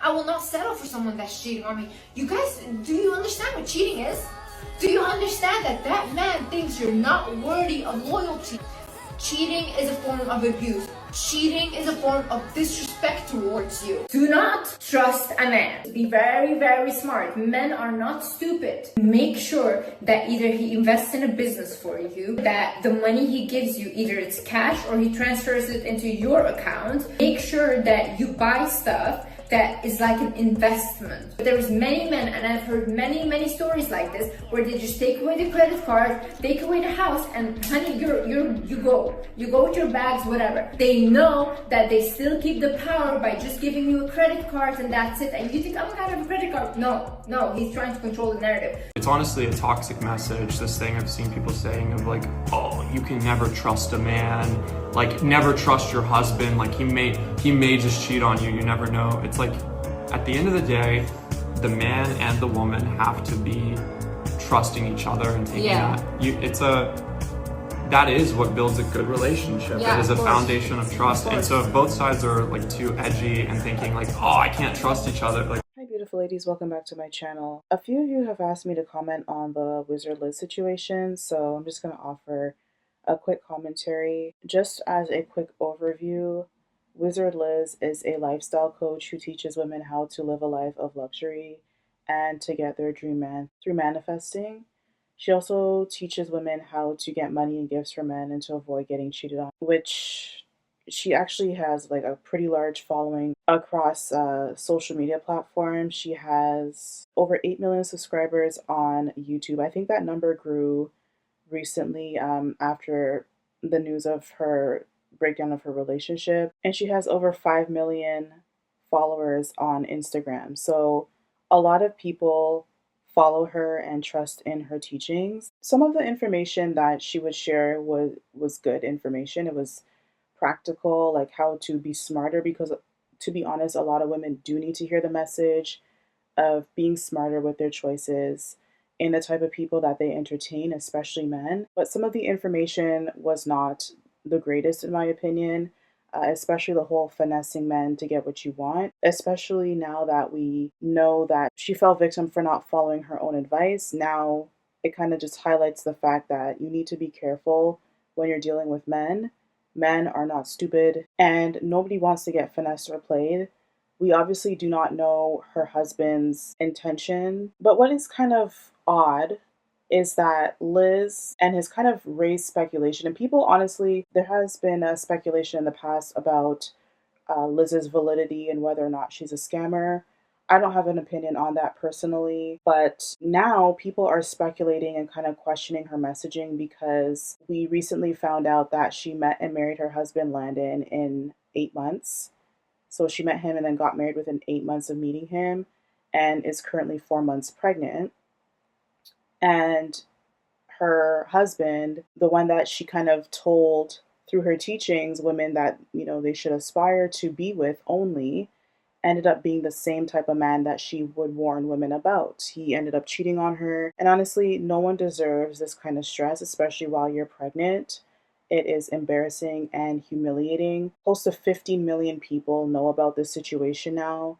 I will not settle for someone that's cheating on me. You guys, do you understand what cheating is? Do you understand that that man thinks you're not worthy of loyalty? Cheating is a form of abuse. Cheating is a form of disrespect towards you. Do not trust a man. Be very, very smart. Men are not stupid. Make sure that either he invests in a business for you, that the money he gives you, either it's cash or he transfers it into your account. Make sure that you buy stuff that is like an investment. There's many men, and I've heard many stories like this, where they just take away the credit card, take away the house, and honey, you go with your bags, whatever. They know that they still keep the power by just giving you a credit card, and that's it. And you think, oh my god, I have a credit card. No, he's trying to control the narrative. It's honestly a toxic message, this thing I've seen people saying of like, oh, you can never trust a man, like never trust your husband, like he may just cheat on you, you never know. It's like, at the end of the day, the man and the woman have to be trusting each other and taking that is what builds a good relationship. It is a foundation of trust. And so if both sides are like too edgy and thinking like, oh, I can't trust each other, like. Hi beautiful ladies, welcome back to my channel. A few of you have asked me to comment on the Wizard Liz situation, so I'm just going to offer a quick commentary. Just as a quick overview, Wizard Liz is a lifestyle coach who teaches women how to live a life of luxury and to get their dream man through manifesting. She also teaches women how to get money and gifts from men and to avoid getting cheated on, which she actually has like a pretty large following across social media platforms. She has over 8 million subscribers on YouTube. I think that number grew recently after the news of her breakdown of her relationship, and she has over 5 million followers on Instagram. So a lot of people follow her and trust in her teachings. Some of the information that she would share was good information. It was practical, like how to be smarter, because to be honest, a lot of women do need to hear the message of being smarter with their choices and the type of people that they entertain, especially men. But some of the information was not the greatest in my opinion, especially the whole finessing men to get what you want, especially now that we know that she fell victim for not following her own advice. Now it kind of just highlights the fact that you need to be careful when you're dealing with men. Men are not stupid and nobody wants to get finessed or played. We obviously do not know her husband's intention, but what is kind of odd is that Liz and his kind of raised speculation, and people honestly, there has been a speculation in the past about Liz's validity and whether or not she's a scammer. I don't have an opinion on that personally, but now people are speculating and kind of questioning her messaging because we recently found out that she met and married her husband Landon in 8 months. So she met him and then got married within 8 months of meeting him and is currently 4 months pregnant. And her husband, the one that she kind of told through her teachings women that, you know, they should aspire to be with only, ended up being the same type of man that she would warn women about. He ended up cheating on her. And honestly, no one deserves this kind of stress, especially while you're pregnant. It is embarrassing and humiliating. Close to 15 million people know about this situation now.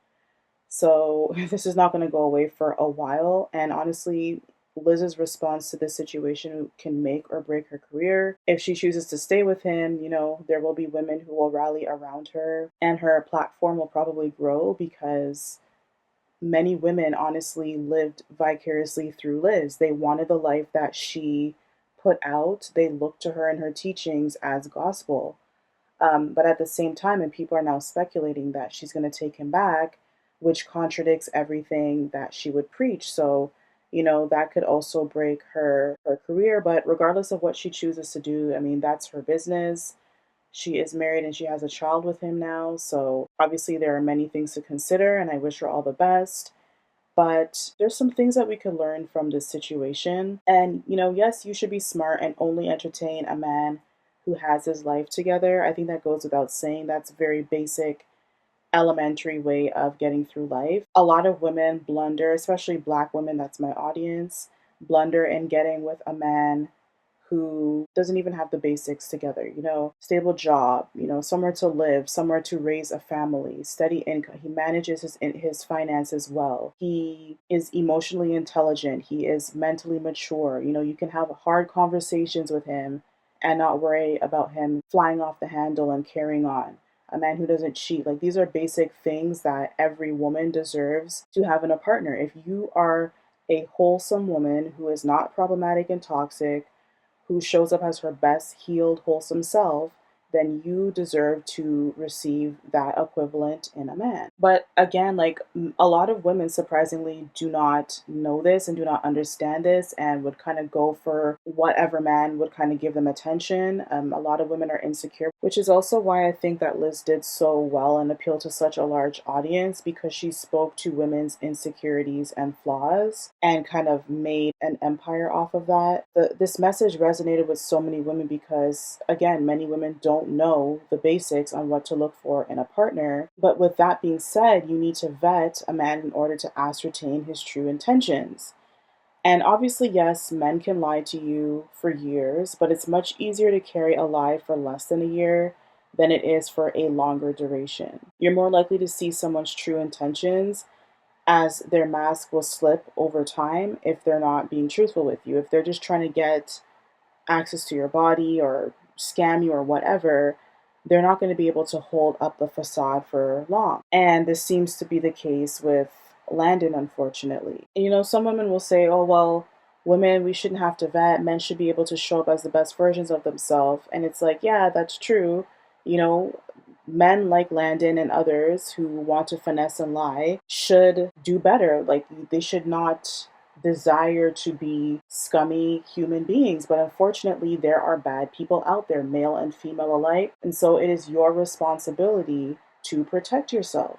So this is not going to go away for a while. And honestly, Liz's response to this situation can make or break her career. If she chooses to stay with him, you know, there will be women who will rally around her and her platform will probably grow because many women honestly lived vicariously through Liz. They wanted the life that she put out. They looked to her and her teachings as gospel. But at the same time, and people are now speculating that she's going to take him back, which contradicts everything that she would preach. So you know, that could also break her career. But regardless of what she chooses to do, I mean, that's her business. She is married and she has a child with him now. So obviously there are many things to consider and I wish her all the best. But there's some things that we could learn from this situation. And, you know, yes, you should be smart and only entertain a man who has his life together. I think that goes without saying. That's very basic elementary way of getting through life. A lot of women blunder, especially Black women, that's my audience, blunder in getting with a man who doesn't even have the basics together, stable job, somewhere to live, somewhere to raise a family, steady income. He manages his finances well. He is emotionally intelligent. He is mentally mature. You can have hard conversations with him and not worry about him flying off the handle and carrying on. A man who doesn't cheat. Like, these are basic things that every woman deserves to have in a partner. If you are a wholesome woman who is not problematic and toxic, who shows up as her best, healed, wholesome self, then you deserve to receive that equivalent in a man. But again, like, a lot of women surprisingly do not know this and do not understand this and would kind of go for whatever man would kind of give them attention. A lot of women are insecure, which is also why I think that Liz did so well and appealed to such a large audience, because she spoke to women's insecurities and flaws and kind of made an empire off of that. This message resonated with so many women because, again, many women don't know the basics on what to look for in a partner. But with that being said, you need to vet a man in order to ascertain his true intentions. And obviously, yes, men can lie to you for years, but it's much easier to carry a lie for less than a year than it is for a longer duration. You're more likely to see someone's true intentions, as their mask will slip over time if they're not being truthful with you. If they're just trying to get access to your body or scam you or whatever, they're not going to be able to hold up the facade for long. And this seems to be the case with Landon, unfortunately. And, some women will say, oh, well, women, we shouldn't have to vet. Men should be able to show up as the best versions of themselves. And it's like, yeah, that's true. Men like Landon and others who want to finesse and lie should do better. Like, they should not desire to be scummy human beings. But unfortunately, there are bad people out there, male and female alike. And so it is your responsibility to protect yourself.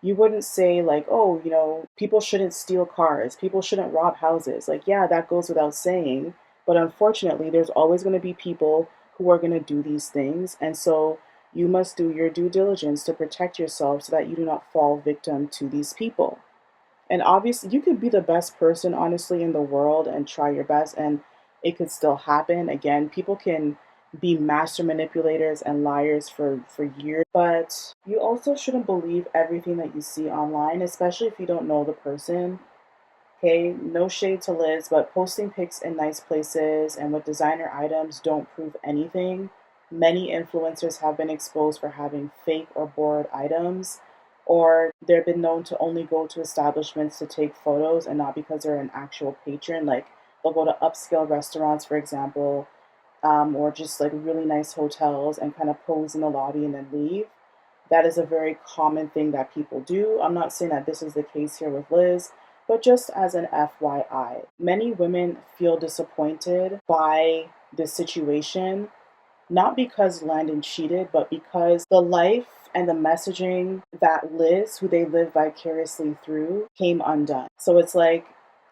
You wouldn't say, like, oh, people shouldn't steal cars, people shouldn't rob houses. Like, yeah, that goes without saying. But unfortunately, there's always going to be people who are going to do these things. And so you must do your due diligence to protect yourself so that you do not fall victim to these people. And obviously, you could be the best person, honestly, in the world and try your best, and it could still happen. Again, people can be master manipulators and liars for years, but you also shouldn't believe everything that you see online, especially if you don't know the person. Okay, no shade to Liz, but posting pics in nice places and with designer items don't prove anything. Many influencers have been exposed for having fake or borrowed items, or they've been known to only go to establishments to take photos and not because they're an actual patron. Like, they'll go to upscale restaurants, for example, or just like really nice hotels and kind of pose in the lobby and then leave. That is a very common thing that people do. I'm not saying that this is the case here with Liz, but just as an FYI, many women feel disappointed by this situation, not because Landon cheated, but because the life and the messaging that Liz, who they live vicariously through, came undone. So it's like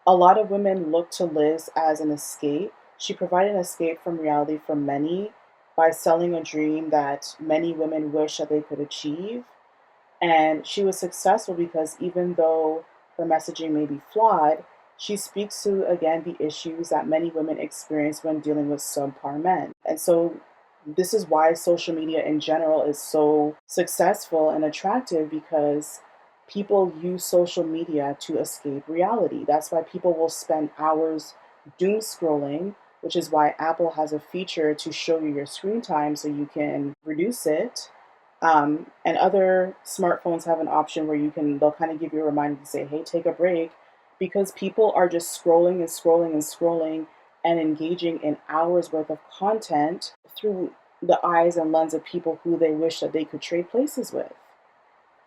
a lot of women look to Liz as an escape. She provided an escape from reality for many by selling a dream that many women wish that they could achieve. And she was successful because even though her messaging may be flawed, she speaks to, again, the issues that many women experience when dealing with subpar men. And so this is why social media in general is so successful and attractive, because people use social media to escape reality. That's why people will spend hours doom scrolling, which is why Apple has a feature to show you your screen time so you can reduce it. And other smartphones have an option where they'll kind of give you a reminder to say, hey, take a break, because people are just scrolling and scrolling and scrolling and engaging in hours worth of content through the eyes and lens of people who they wish that they could trade places with.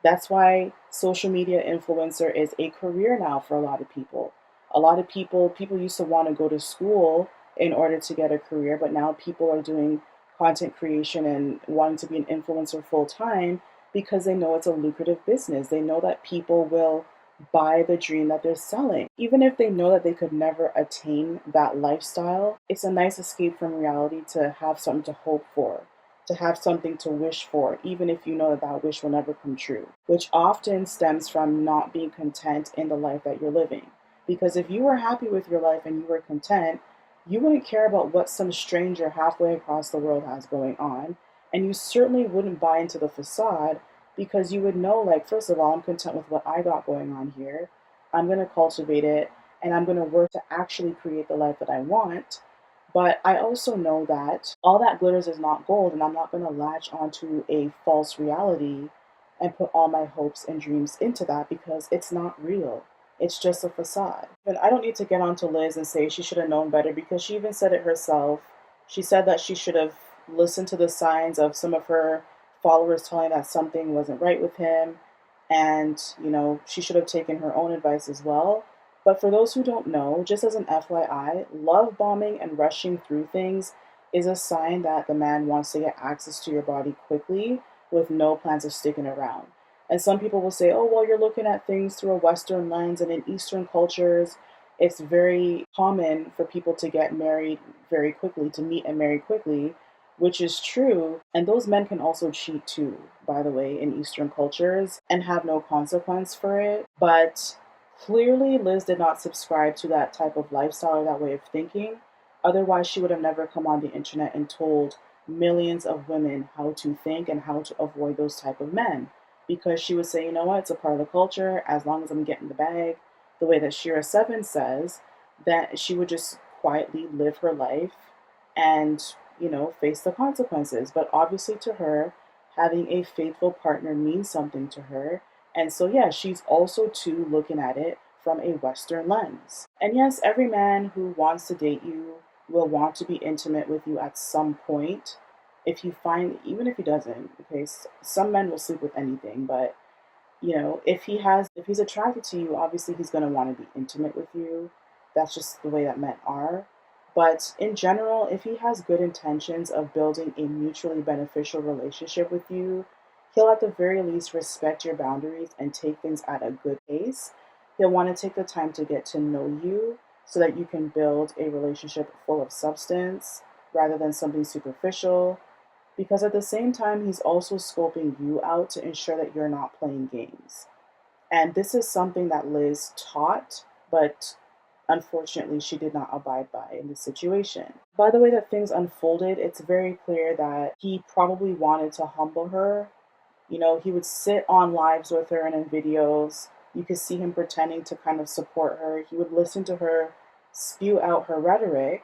That's why social media influencer is a career now for a lot of people. A lot of people used to want to go to school in order to get a career, but now people are doing content creation and wanting to be an influencer full time because they know it's a lucrative business. They know that people will buy the dream that they're selling. Even if they know that they could never attain that lifestyle, it's a nice escape from reality to have something to hope for, to have something to wish for, even if you know that that wish will never come true, which often stems from not being content in the life that you're living. Because if you were happy with your life and you were content, you wouldn't care about what some stranger halfway across the world has going on. And you certainly wouldn't buy into the facade because you would know, like, first of all, I'm content with what I got going on here. I'm going to cultivate it and I'm going to work to actually create the life that I want. But I also know that all that glitters is not gold, and I'm not going to latch onto a false reality and put all my hopes and dreams into that because it's not real. It's just a facade. And I don't need to get on to Liz and say she should have known better because she even said it herself. She said that she should have listened to the signs of some of her followers telling that something wasn't right with him. And, she should have taken her own advice as well. But for those who don't know, just as an FYI, love bombing and rushing through things is a sign that the man wants to get access to your body quickly with no plans of sticking around. And some people will say, oh, well, you're looking at things through a Western lens, and in Eastern cultures, it's very common for people to get married very quickly, to meet and marry quickly, which is true. And those men can also cheat too, by the way, in Eastern cultures and have no consequence for it. But clearly, Liz did not subscribe to that type of lifestyle or that way of thinking. Otherwise, she would have never come on the internet and told millions of women how to think and how to avoid those type of men. Because she would say, you know what, it's a part of the culture. As long as I'm getting the bag, the way that Shira Seven says, that she would just quietly live her life and, face the consequences. But obviously, to her, having a faithful partner means something to her. And so, yeah, she's also too looking at it from a Western lens. And yes, every man who wants to date you will want to be intimate with you at some point. If you find, even if he doesn't, okay, some men will sleep with anything, but if he's attracted to you, obviously he's going to want to be intimate with you. That's just the way that men are. But in general, if he has good intentions of building a mutually beneficial relationship with you, he'll at the very least respect your boundaries and take things at a good pace. He'll want to take the time to get to know you so that you can build a relationship full of substance rather than something superficial. Because at the same time, he's also scoping you out to ensure that you're not playing games. And this is something that Liz taught, but unfortunately, she did not abide by in this situation. By the way that things unfolded, it's very clear that he probably wanted to humble her. He would sit on lives with her and in videos. You could see him pretending to kind of support her. He would listen to her spew out her rhetoric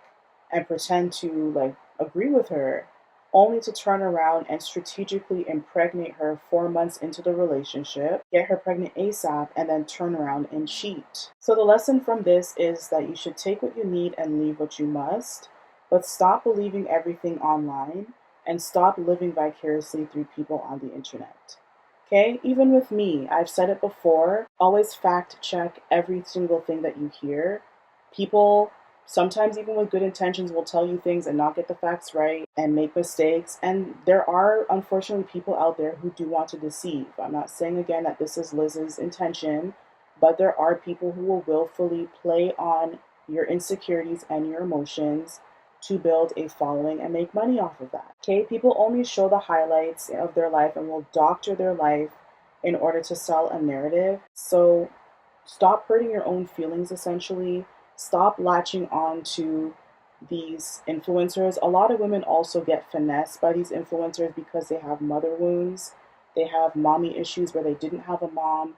and pretend to agree with her, only to turn around and strategically impregnate her 4 months into the relationship, get her pregnant ASAP, and then turn around and cheat. So the lesson from this is that you should take what you need and leave what you must, but stop believing everything online and stop living vicariously through people on the internet. Okay? Even with me, I've said it before, always fact check every single thing that you hear. People, sometimes even with good intentions, will tell you things and not get the facts right and make mistakes. And there are, unfortunately, people out there who do want to deceive. I'm not saying again that this is Liz's intention, but there are people who will willfully play on your insecurities and your emotions to build a following and make money off of that. Okay, people only show the highlights of their life and will doctor their life in order to sell a narrative. So stop hurting your own feelings, essentially. Stop latching on to these influencers. A lot of women also get finessed by these influencers because they have mother wounds. They have mommy issues where they didn't have a mom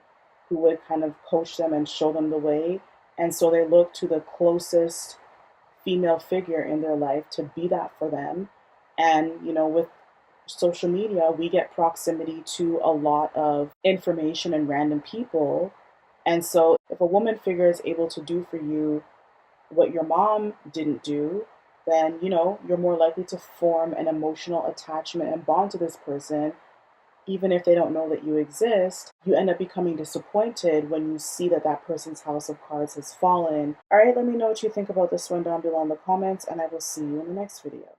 who would kind of coach them and show them the way. And so they look to the closest female figure in their life to be that for them. And, with social media, we get proximity to a lot of information and random people. And so if a woman figure is able to do for you what your mom didn't do, then, you're more likely to form an emotional attachment and bond to this person. Even if they don't know that you exist, you end up becoming disappointed when you see that that person's house of cards has fallen. All right, let me know what you think about this one down below in the comments, and I will see you in the next video.